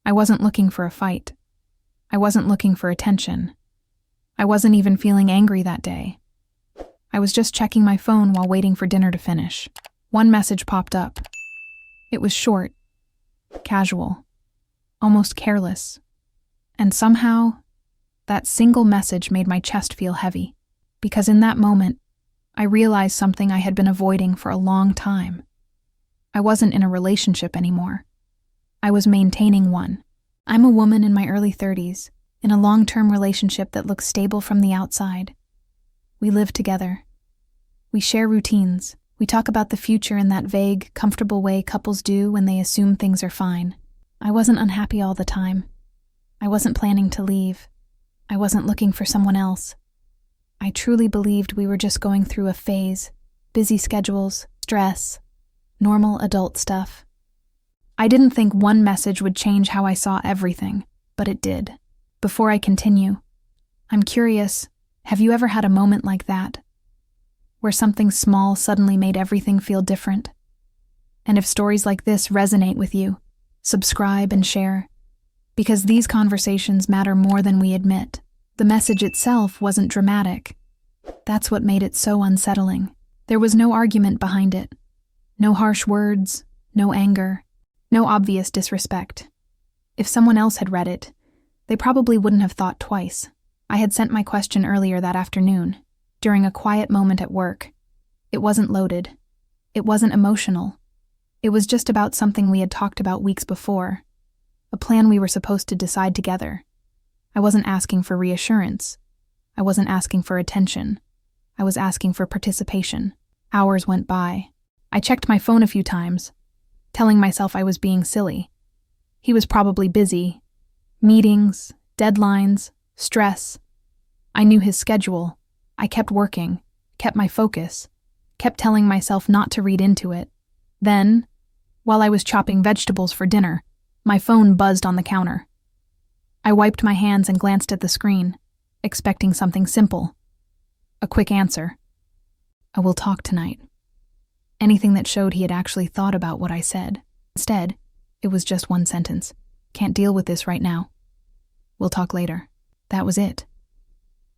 I wasn't looking for a fight. I wasn't looking for attention. I wasn't even feeling angry that day. I was just checking my phone while waiting for dinner to finish. One message popped up. It was short, casual, almost careless. And somehow, that single message made my chest feel heavy, because in that moment, I realized something I had been avoiding for a long time. I wasn't in a relationship anymore. I was maintaining one. I'm a woman in my early 30s, in a long-term relationship that looks stable from the outside. We live together. We share routines. We talk about the future in that vague, comfortable way couples do when they assume things are fine. I wasn't unhappy all the time. I wasn't planning to leave. I wasn't looking for someone else. I truly believed we were just going through a phase, busy schedules, stress, normal adult stuff. I didn't think one message would change how I saw everything, but it did. Before I continue, I'm curious, have you ever had a moment like that? Where something small suddenly made everything feel different? And if stories like this resonate with you, subscribe and share. Because these conversations matter more than we admit. The message itself wasn't dramatic. That's what made it so unsettling. There was no argument behind it. No harsh words, no anger, no obvious disrespect. If someone else had read it, they probably wouldn't have thought twice. I had sent my question earlier that afternoon, during a quiet moment at work. It wasn't loaded. It wasn't emotional. It was just about something we had talked about weeks before. A plan we were supposed to decide together. I wasn't asking for reassurance. I wasn't asking for attention. I was asking for participation. Hours went by. I checked my phone a few times, telling myself I was being silly. He was probably busy. Meetings, deadlines, stress. I knew his schedule. I kept working, kept my focus, kept telling myself not to read into it. Then, while I was chopping vegetables for dinner, my phone buzzed on the counter. I wiped my hands and glanced at the screen, expecting something simple. A quick answer. I will talk tonight. Anything that showed he had actually thought about what I said. Instead, it was just one sentence. Can't deal with this right now. We'll talk later. That was it.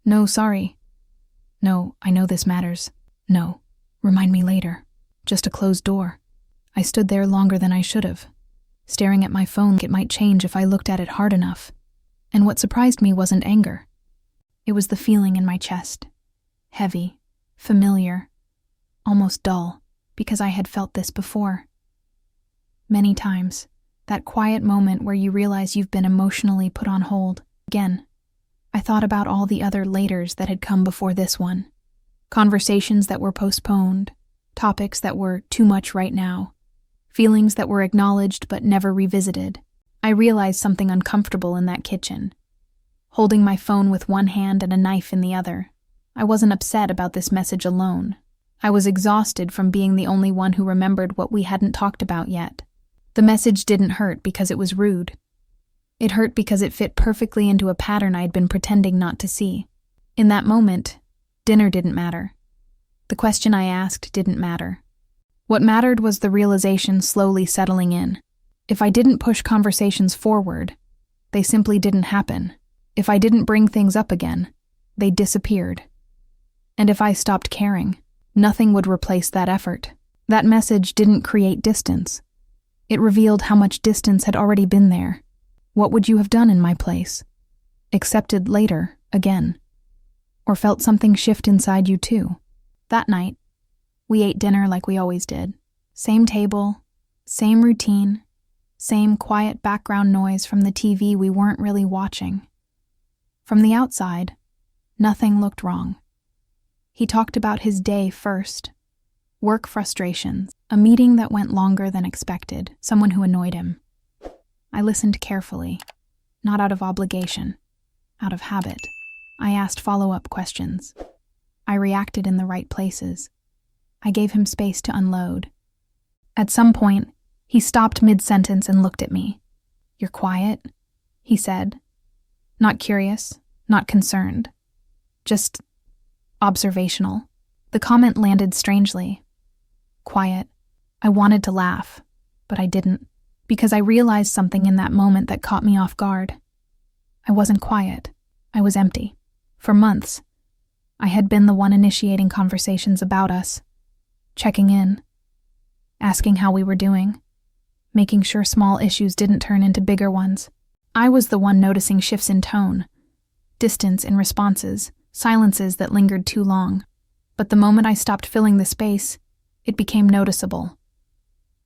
No, sorry. No, I know this matters. No, remind me later. Just a closed door. I stood there longer than I should have, staring at my phone. It might change if I looked at it hard enough. And what surprised me wasn't anger. It was the feeling in my chest. Heavy, familiar, almost dull, because I had felt this before. Many times, that quiet moment where you realize you've been emotionally put on hold. Again, I thought about all the other laters that had come before this one. Conversations that were postponed, topics that were too much right now, feelings that were acknowledged but never revisited. I realized something uncomfortable in that kitchen. Holding my phone with one hand and a knife in the other, I wasn't upset about this message alone. I was exhausted from being the only one who remembered what we hadn't talked about yet. The message didn't hurt because it was rude. It hurt because it fit perfectly into a pattern I'd been pretending not to see. In that moment, dinner didn't matter. The question I asked didn't matter. What mattered was the realization slowly settling in. If I didn't push conversations forward, they simply didn't happen. If I didn't bring things up again, they disappeared. And if I stopped caring, nothing would replace that effort. That message didn't create distance. It revealed how much distance had already been there. What would you have done in my place? Accepted later, again? Or felt something shift inside you too? That night, we ate dinner like we always did. Same table, same routine, same quiet background noise from the TV we weren't really watching. From the outside, nothing looked wrong. He talked about his day first. Work frustrations, a meeting that went longer than expected, someone who annoyed him. I listened carefully, not out of obligation, out of habit. I asked follow-up questions. I reacted in the right places. I gave him space to unload. At some point, he stopped mid-sentence and looked at me. "You're quiet," he said. Not curious, not concerned. Just observational. The comment landed strangely. Quiet. I wanted to laugh, but I didn't. because I realized something in that moment that caught me off guard. I wasn't quiet. I was empty. For months, I had been the one initiating conversations about us, checking in, asking how we were doing, making sure small issues didn't turn into bigger ones. I was the one noticing shifts in tone, distance in responses, silences that lingered too long. But the moment I stopped filling the space, it became noticeable.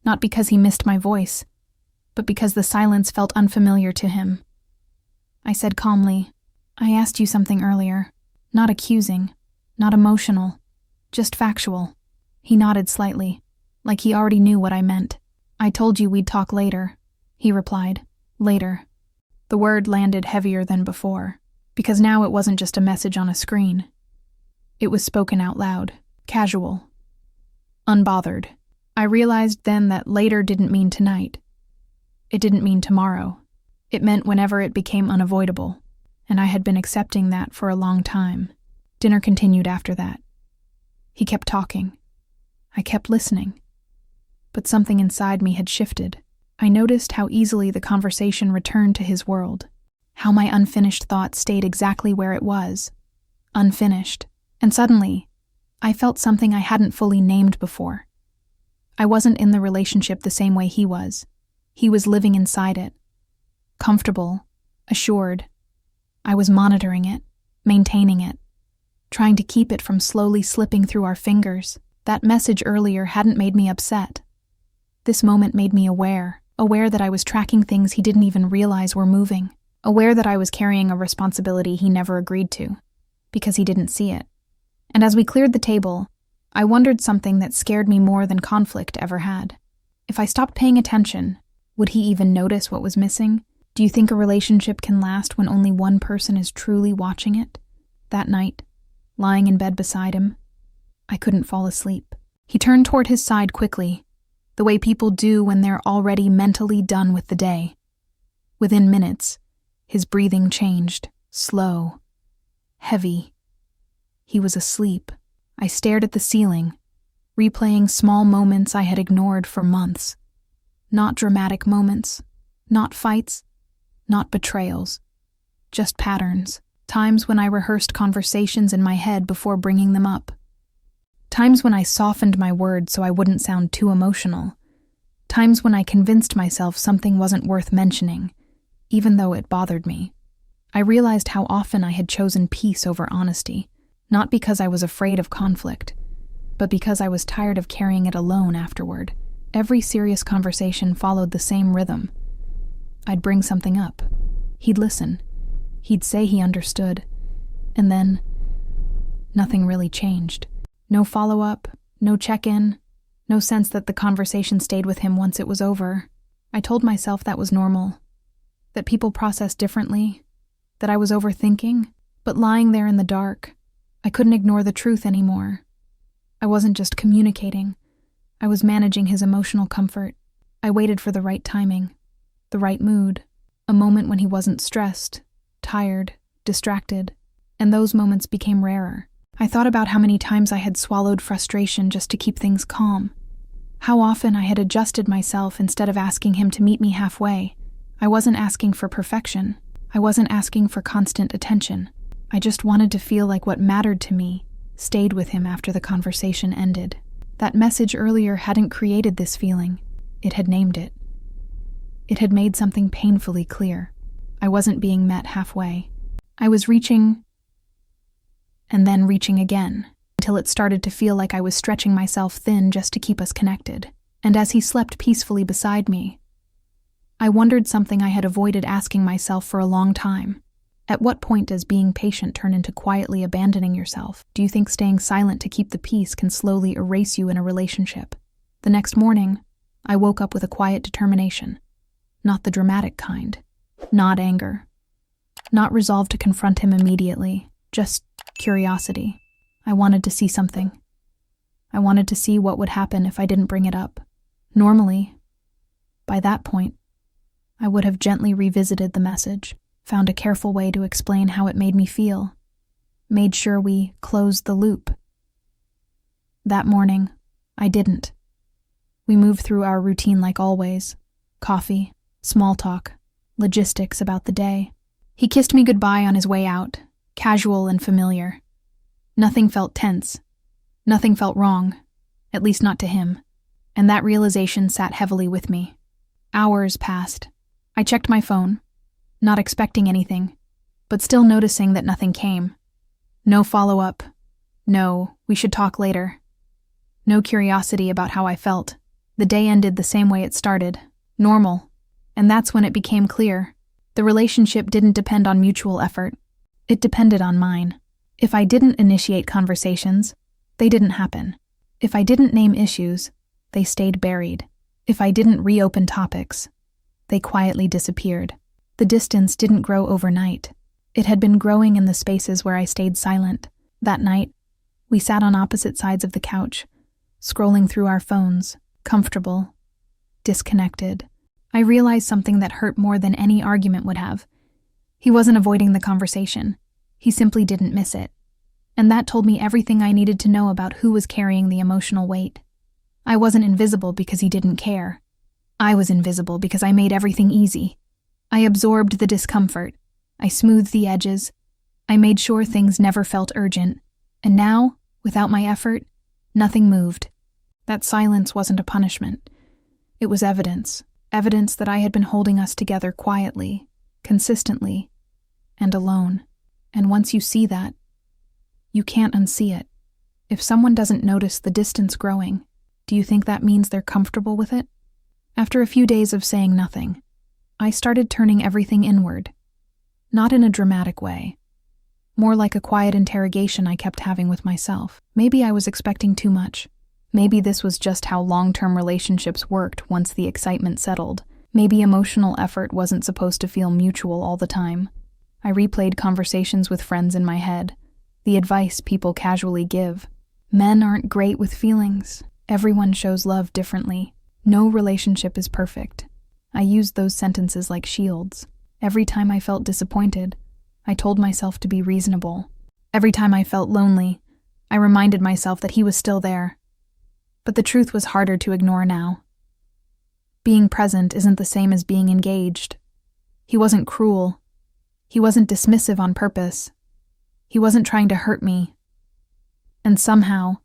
Not because he missed my voice, but because the silence felt unfamiliar to him. I said calmly, "I asked you something earlier. Not accusing, not emotional, just factual." He nodded slightly, like he already knew what I meant. "I told you we'd talk later," he replied. Later. The word landed heavier than before, because now it wasn't just a message on a screen. It was spoken out loud, casual, unbothered. I realized then that later didn't mean tonight. It didn't mean tomorrow. It meant whenever it became unavoidable, and I had been accepting that for a long time. Dinner continued after that. He kept talking. I kept listening. But something inside me had shifted. I noticed how easily the conversation returned to his world, how my unfinished thought stayed exactly where it was, unfinished. And suddenly, I felt something I hadn't fully named before. I wasn't in the relationship the same way he was. He was living inside it. Comfortable, assured. I was monitoring it, maintaining it, trying to keep it from slowly slipping through our fingers. That message earlier hadn't made me upset. This moment made me aware that I was tracking things he didn't even realize were moving, aware that I was carrying a responsibility he never agreed to, because he didn't see it. And as we cleared the table, I wondered something that scared me more than conflict ever had. If I stopped paying attention, would he even notice what was missing? Do you think a relationship can last when only one person is truly watching it? That night, lying in bed beside him, I couldn't fall asleep. He turned toward his side quickly, the way people do when they're already mentally done with the day. Within minutes, his breathing changed, slow, heavy. He was asleep. I stared at the ceiling, replaying small moments I had ignored for months. Not dramatic moments, not fights, not betrayals, just patterns. Times when I rehearsed conversations in my head before bringing them up. Times when I softened my words so I wouldn't sound too emotional. Times when I convinced myself something wasn't worth mentioning, even though it bothered me. I realized how often I had chosen peace over honesty, not because I was afraid of conflict, but because I was tired of carrying it alone afterward. Every serious conversation followed the same rhythm. I'd bring something up. He'd listen. He'd say he understood. And then, nothing really changed. No follow-up, no check-in, no sense that the conversation stayed with him once it was over. I told myself that was normal, that people process differently, that I was overthinking, but lying there in the dark, I couldn't ignore the truth anymore. I wasn't just communicating. I was managing his emotional comfort. I waited for the right timing, the right mood, a moment when he wasn't stressed, tired, distracted, and those moments became rarer. I thought about how many times I had swallowed frustration just to keep things calm. How often I had adjusted myself instead of asking him to meet me halfway. I wasn't asking for perfection. I wasn't asking for constant attention. I just wanted to feel like what mattered to me stayed with him after the conversation ended. That message earlier hadn't created this feeling. It had named it. It had made something painfully clear. I wasn't being met halfway. I was reaching, and then reaching again, until it started to feel like I was stretching myself thin just to keep us connected. And as he slept peacefully beside me, I wondered something I had avoided asking myself for a long time. At what point does being patient turn into quietly abandoning yourself? Do you think staying silent to keep the peace can slowly erase you in a relationship? The next morning, I woke up with a quiet determination. Not the dramatic kind. Not anger. Not resolve to confront him immediately. Just curiosity. I wanted to see something. I wanted to see what would happen if I didn't bring it up. Normally, by that point, I would have gently revisited the message, found a careful way to explain how it made me feel, made sure we closed the loop. That morning, I didn't. We moved through our routine like always, Coffee, small talk, logistics about the day. He kissed me goodbye on his way out, casual and familiar. Nothing felt tense. Nothing felt wrong, at least not to him. And that realization sat heavily with me. Hours passed. I checked my phone, not expecting anything, but still noticing that nothing came. No follow-up. No, we should talk later. No curiosity about how I felt. The day ended the same way it started, normal. And that's when it became clear. The relationship didn't depend on mutual effort. It depended on mine. If I didn't initiate conversations, they didn't happen. If I didn't name issues, they stayed buried. If I didn't reopen topics, they quietly disappeared. The distance didn't grow overnight. It had been growing in the spaces where I stayed silent. That night, we sat on opposite sides of the couch, scrolling through our phones, comfortable, disconnected. I realized something that hurt more than any argument would have. He wasn't avoiding the conversation. He simply didn't miss it. And that told me everything I needed to know about who was carrying the emotional weight. I wasn't invisible because he didn't care. I was invisible because I made everything easy. I absorbed the discomfort. I smoothed the edges. I made sure things never felt urgent. And now, without my effort, nothing moved. That silence wasn't a punishment. It was evidence. Evidence that I had been holding us together quietly, consistently, and alone. And once you see that, you can't unsee it. If someone doesn't notice the distance growing, do you think that means they're comfortable with it? After a few days of saying nothing, I started turning everything inward. Not in a dramatic way. More like a quiet interrogation I kept having with myself. Maybe I was expecting too much. Maybe this was just how long-term relationships worked once the excitement settled. Maybe emotional effort wasn't supposed to feel mutual all the time. I replayed conversations with friends in my head, the advice people casually give. Men aren't great with feelings. Everyone shows love differently. No relationship is perfect. I used those sentences like shields. Every time I felt disappointed, I told myself to be reasonable. Every time I felt lonely, I reminded myself that he was still there. But the truth was harder to ignore now. Being present isn't the same as being engaged. He wasn't cruel. He wasn't dismissive on purpose. He wasn't trying to hurt me. And somehow,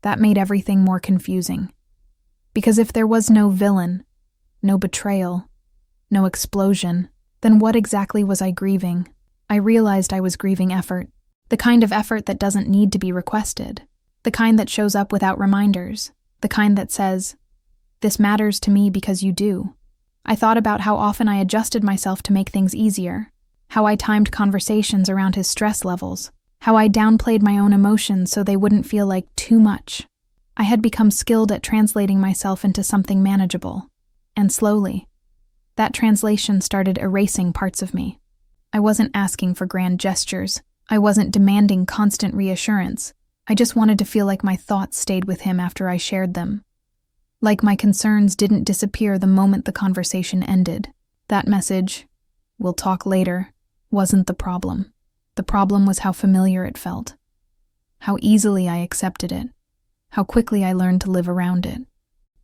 that made everything more confusing. Because if there was no villain, no betrayal, no explosion, then what exactly was I grieving? I realized I was grieving effort. The kind of effort that doesn't need to be requested. The kind that shows up without reminders. The kind that says, "This matters to me because you do." I thought about how often I adjusted myself to make things easier. How I timed conversations around his stress levels. How I downplayed my own emotions so they wouldn't feel like too much. I had become skilled at translating myself into something manageable. And slowly, that translation started erasing parts of me. I wasn't asking for grand gestures. I wasn't demanding constant reassurance. I just wanted to feel like my thoughts stayed with him after I shared them. Like my concerns didn't disappear the moment the conversation ended. That message, "We'll talk later," wasn't the problem. The problem was how familiar it felt. How easily I accepted it. How quickly I learned to live around it.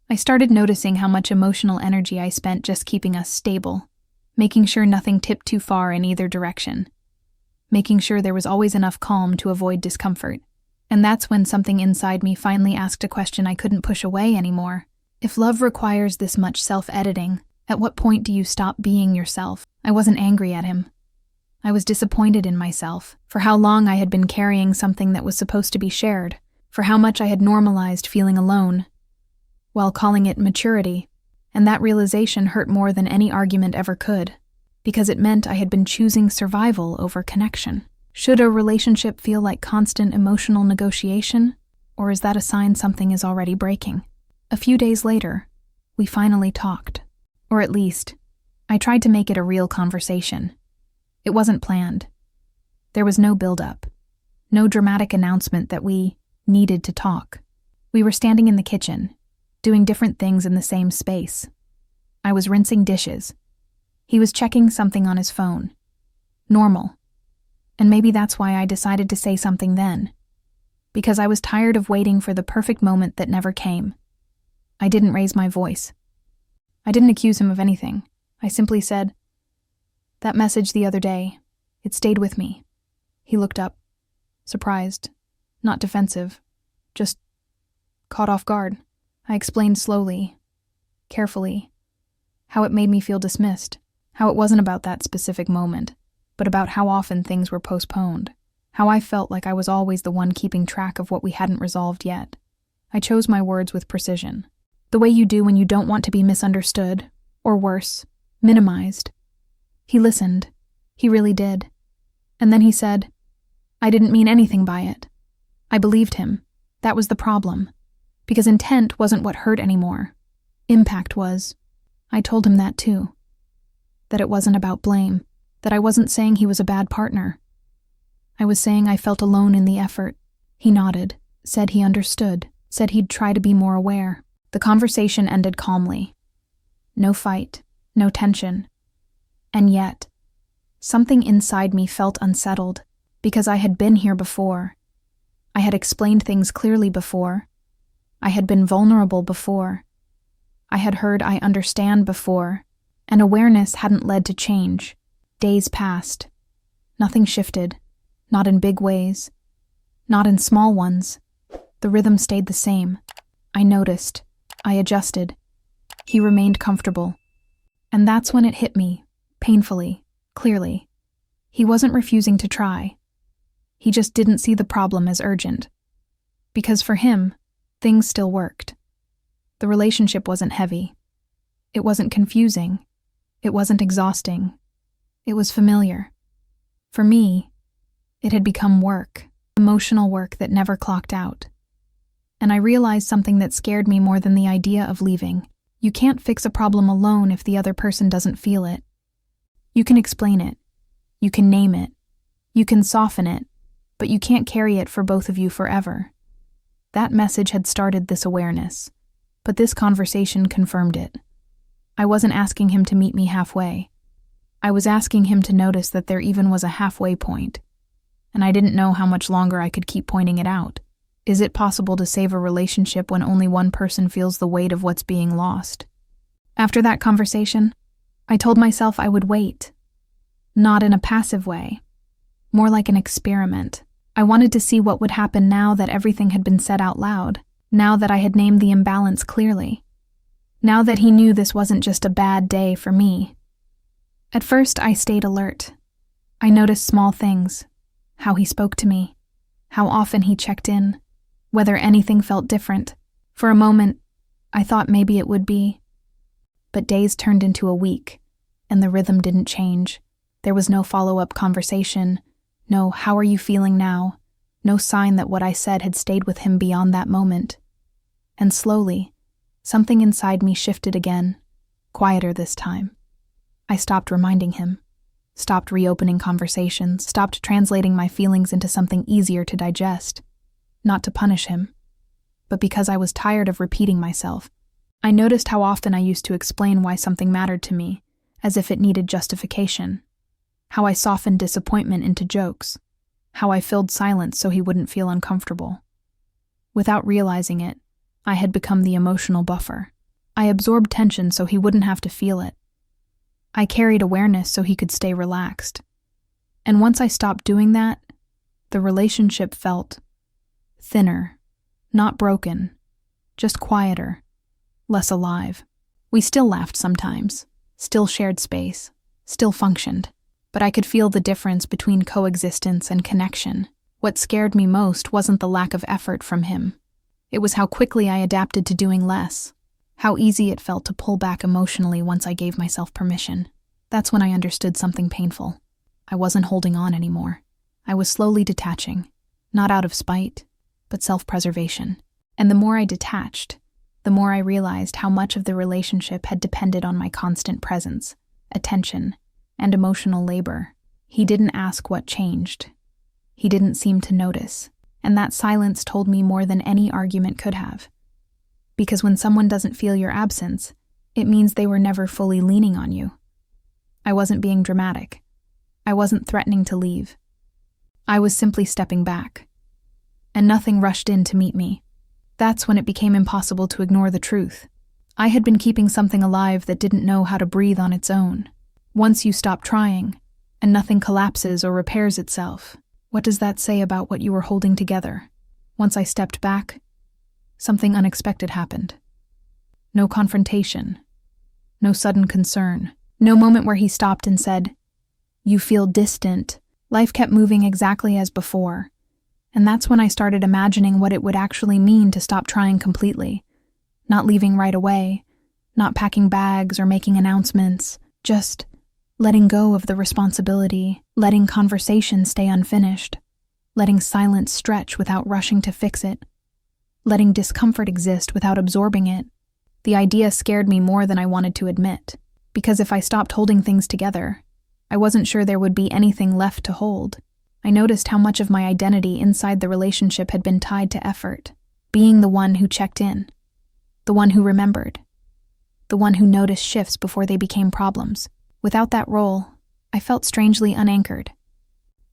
I started noticing how much emotional energy I spent just keeping us stable, making sure nothing tipped too far in either direction, making sure there was always enough calm to avoid discomfort. And that's when something inside me finally asked a question I couldn't push away anymore. If love requires this much self-editing, at what point do you stop being yourself? I wasn't angry at him. I was disappointed in myself for how long I had been carrying something that was supposed to be shared, for how much I had normalized feeling alone, while calling it maturity. And that realization hurt more than any argument ever could, because it meant I had been choosing survival over connection. Should a relationship feel like constant emotional negotiation, or is that a sign something is already breaking? A few days later, we finally talked. Or at least, I tried to make it a real conversation. It wasn't planned. There was no buildup, no dramatic announcement that we needed to talk. We were standing in the kitchen, doing different things in the same space. I was rinsing dishes. He was checking something on his phone. Normal. And maybe that's why I decided to say something then. Because I was tired of waiting for the perfect moment that never came. I didn't raise my voice. I didn't accuse him of anything. I simply said, "That message the other day, it stayed with me." He looked up, surprised, not defensive, just caught off guard. I explained slowly, carefully, how it made me feel dismissed, how it wasn't about that specific moment, but about how often things were postponed, how I felt like I was always the one keeping track of what we hadn't resolved yet. I chose my words with precision, the way you do when you don't want to be misunderstood, or worse, minimized. He listened. He really did. And then he said, "I didn't mean anything by it." I believed him. That was the problem. Because intent wasn't what hurt anymore. Impact was. I told him that too. That it wasn't about blame. That I wasn't saying he was a bad partner. I was saying I felt alone in the effort. He nodded, said he understood, said he'd try to be more aware. The conversation ended calmly. No fight, no tension. And yet, something inside me felt unsettled, because I had been here before. I had explained things clearly before. I had been vulnerable before. I had heard "I understand" before, and awareness hadn't led to change. Days passed. Nothing shifted, not in big ways, not in small ones. The rhythm stayed the same. I noticed. I adjusted. He remained comfortable. And that's when it hit me, painfully, clearly. He wasn't refusing to try. He just didn't see the problem as urgent. Because for him, things still worked. The relationship wasn't heavy. It wasn't confusing. It wasn't exhausting. It was familiar. For me, it had become work, emotional work that never clocked out. And I realized something that scared me more than the idea of leaving. You can't fix a problem alone if the other person doesn't feel it. You can explain it. You can name it. You can soften it, but you can't carry it for both of you forever. That message had started this awareness, but this conversation confirmed it. I wasn't asking him to meet me halfway. I was asking him to notice that there even was a halfway point, and I didn't know how much longer I could keep pointing it out. Is it possible to save a relationship when only one person feels the weight of what's being lost? After that conversation, I told myself I would wait. Not in a passive way, more like an experiment. I wanted to see what would happen now that everything had been said out loud, now that I had named the imbalance clearly, now that he knew this wasn't just a bad day for me. At first, I stayed alert. I noticed small things, how he spoke to me, how often he checked in, whether anything felt different. For a moment, I thought maybe it would be. But days turned into a week, and the rhythm didn't change. There was no follow-up conversation, no "how are you feeling now?" No sign that what I said had stayed with him beyond that moment. And slowly, something inside me shifted again, quieter this time. I stopped reminding him, stopped reopening conversations, stopped translating my feelings into something easier to digest. Not to punish him, but because I was tired of repeating myself. I noticed how often I used to explain why something mattered to me, as if it needed justification. How I softened disappointment into jokes. How I filled silence so he wouldn't feel uncomfortable. Without realizing it, I had become the emotional buffer. I absorbed tension so he wouldn't have to feel it. I carried awareness so he could stay relaxed. And once I stopped doing that, the relationship felt thinner, not broken, just quieter, less alive. We still laughed sometimes, still shared space, still functioned, but I could feel the difference between coexistence and connection. What scared me most wasn't the lack of effort from him. It was how quickly I adapted to doing less, how easy it felt to pull back emotionally once I gave myself permission. That's when I understood something painful. I wasn't holding on anymore. I was slowly detaching, not out of spite, but self-preservation. And the more I detached, the more I realized how much of the relationship had depended on my constant presence, attention, and emotional labor. He didn't ask what changed. He didn't seem to notice, and that silence told me more than any argument could have. Because when someone doesn't feel your absence, it means they were never fully leaning on you. I wasn't being dramatic. I wasn't threatening to leave. I was simply stepping back. And nothing rushed in to meet me. That's when it became impossible to ignore the truth. I had been keeping something alive that didn't know how to breathe on its own. Once you stop trying, and nothing collapses or repairs itself, what does that say about what you were holding together? Once I stepped back, something unexpected happened. No confrontation. No sudden concern. No moment where he stopped and said, "You feel distant." Life kept moving exactly as before. And that's when I started imagining what it would actually mean to stop trying completely. Not leaving right away, not packing bags or making announcements, just letting go of the responsibility, letting conversation stay unfinished, letting silence stretch without rushing to fix it, letting discomfort exist without absorbing it. The idea scared me more than I wanted to admit, because if I stopped holding things together, I wasn't sure there would be anything left to hold. I noticed how much of my identity inside the relationship had been tied to effort, being the one who checked in, the one who remembered, the one who noticed shifts before they became problems. Without that role, I felt strangely unanchored,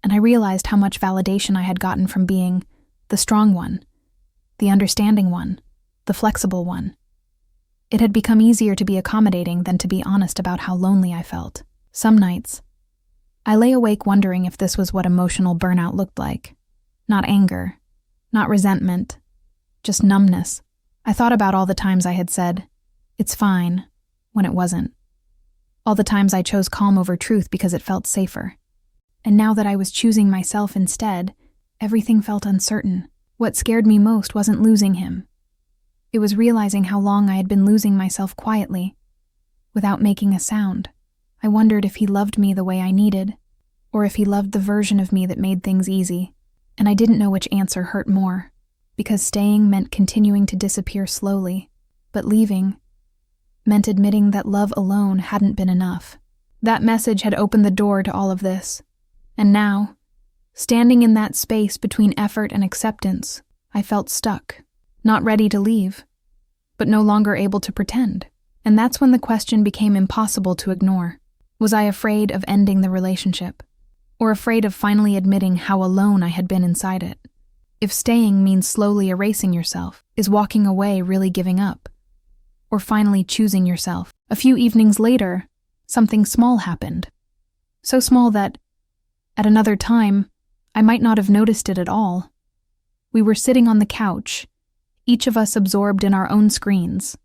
and I realized how much validation I had gotten from being the strong one, the understanding one, the flexible one. It had become easier to be accommodating than to be honest about how lonely I felt. Some nights, I lay awake wondering if this was what emotional burnout looked like. Not anger, not resentment, just numbness. I thought about all the times I had said, "It's fine," when it wasn't. All the times I chose calm over truth because it felt safer. And now that I was choosing myself instead, everything felt uncertain. What scared me most wasn't losing him. It was realizing how long I had been losing myself quietly, without making a sound. I wondered if he loved me the way I needed, or if he loved the version of me that made things easy. And I didn't know which answer hurt more, because staying meant continuing to disappear slowly, but leaving meant admitting that love alone hadn't been enough. That message had opened the door to all of this. And now, standing in that space between effort and acceptance, I felt stuck, not ready to leave, but no longer able to pretend. And that's when the question became impossible to ignore. Was I afraid of ending the relationship? Or afraid of finally admitting how alone I had been inside it? If staying means slowly erasing yourself, is walking away really giving up? Or finally choosing yourself? A few evenings later, something small happened. So small that, at another time, I might not have noticed it at all. We were sitting on the couch, each of us absorbed in our own screens.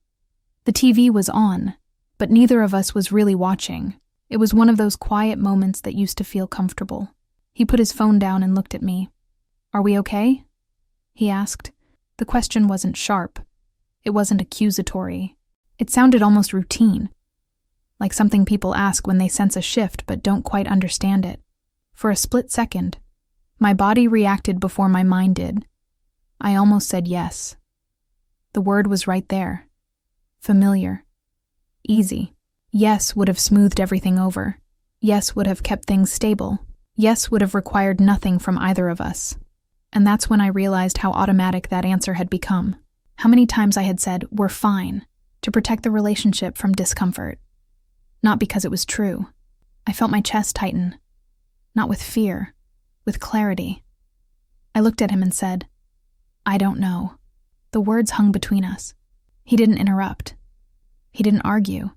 The TV was on, but neither of us was really watching. It was one of those quiet moments that used to feel comfortable. He put his phone down and looked at me. "Are we okay?" he asked. The question wasn't sharp. It wasn't accusatory. It sounded almost routine, like something people ask when they sense a shift but don't quite understand it. For a split second, my body reacted before my mind did. I almost said yes. The word was right there. Familiar. Easy. Yes would have smoothed everything over. Yes would have kept things stable. Yes would have required nothing from either of us. And that's when I realized how automatic that answer had become. How many times I had said, "We're fine," to protect the relationship from discomfort. Not because it was true. I felt my chest tighten. Not with fear, with clarity. I looked at him and said, "I don't know." The words hung between us. He didn't interrupt. He didn't argue.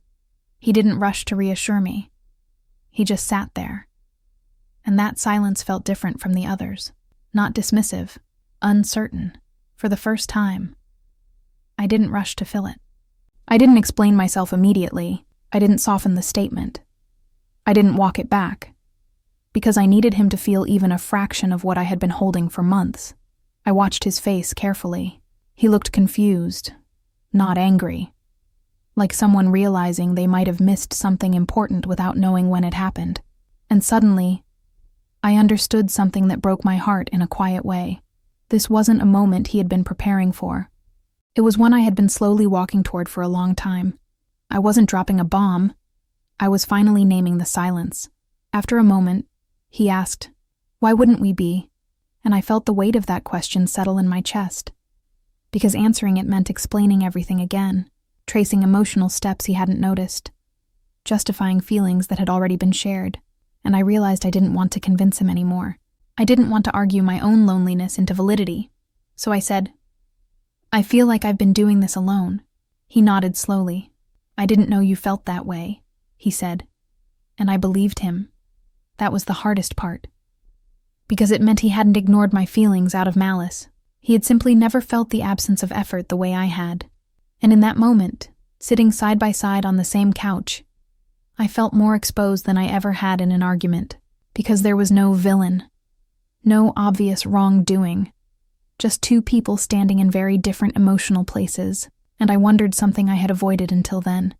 He didn't rush to reassure me. He just sat there. And that silence felt different from the others. Not dismissive, uncertain. For the first time, I didn't rush to fill it. I didn't explain myself immediately. I didn't soften the statement. I didn't walk it back, because I needed him to feel even a fraction of what I had been holding for months. I watched his face carefully. He looked confused, not angry, like someone realizing they might have missed something important without knowing when it happened. And suddenly, I understood something that broke my heart in a quiet way. This wasn't a moment he had been preparing for. It was one I had been slowly walking toward for a long time. I wasn't dropping a bomb. I was finally naming the silence. After a moment, he asked, "Why wouldn't we be?" And I felt the weight of that question settle in my chest. Because answering it meant explaining everything again, tracing emotional steps he hadn't noticed, justifying feelings that had already been shared. And I realized I didn't want to convince him anymore. I didn't want to argue my own loneliness into validity. So I said, "I feel like I've been doing this alone." He nodded slowly. "I didn't know you felt that way," he said. And I believed him. That was the hardest part. Because it meant he hadn't ignored my feelings out of malice. He had simply never felt the absence of effort the way I had. And in that moment, sitting side by side on the same couch, I felt more exposed than I ever had in an argument, because there was no villain, no obvious wrongdoing, just two people standing in very different emotional places, and I wondered something I had avoided until then.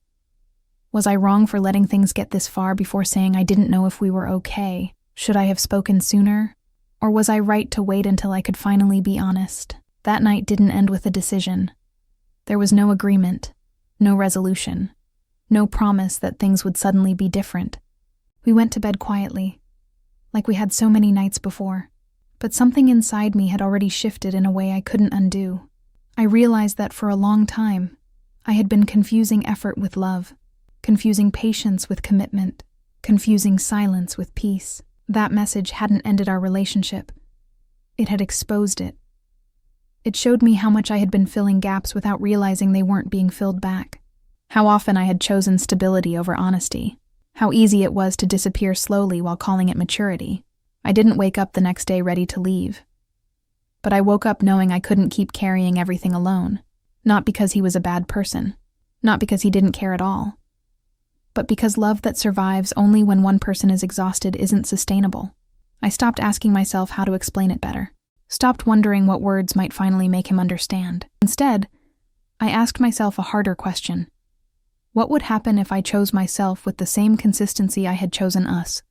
Was I wrong for letting things get this far before saying I didn't know if we were okay? Should I have spoken sooner? Or was I right to wait until I could finally be honest? That night didn't end with a decision. There was no agreement, no resolution, no promise that things would suddenly be different. We went to bed quietly, like we had so many nights before. But something inside me had already shifted in a way I couldn't undo. I realized that for a long time, I had been confusing effort with love, confusing patience with commitment, confusing silence with peace. That message hadn't ended our relationship. It had exposed it. It showed me how much I had been filling gaps without realizing they weren't being filled back. How often I had chosen stability over honesty. How easy it was to disappear slowly while calling it maturity. I didn't wake up the next day ready to leave. But I woke up knowing I couldn't keep carrying everything alone. Not because he was a bad person. Not because he didn't care at all. But because love that survives only when one person is exhausted isn't sustainable. I stopped asking myself how to explain it better. Stopped wondering what words might finally make him understand. Instead, I asked myself a harder question. What would happen if I chose myself with the same consistency I had chosen us?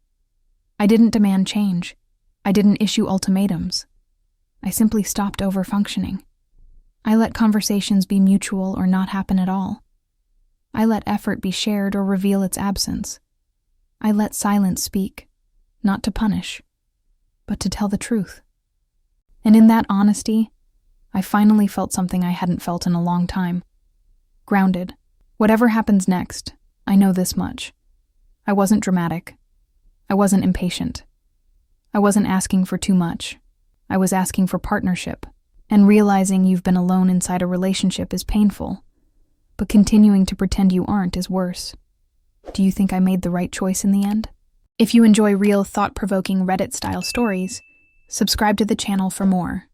I didn't demand change. I didn't issue ultimatums. I simply stopped over-functioning. I let conversations be mutual or not happen at all. I let effort be shared or reveal its absence. I let silence speak, not to punish, but to tell the truth. And in that honesty, I finally felt something I hadn't felt in a long time. Grounded. Whatever happens next, I know this much. I wasn't dramatic. I wasn't impatient. I wasn't asking for too much. I was asking for partnership, and realizing you've been alone inside a relationship is painful, but continuing to pretend you aren't is worse. Do you think I made the right choice in the end? If you enjoy real, thought-provoking Reddit-style stories, subscribe to the channel for more.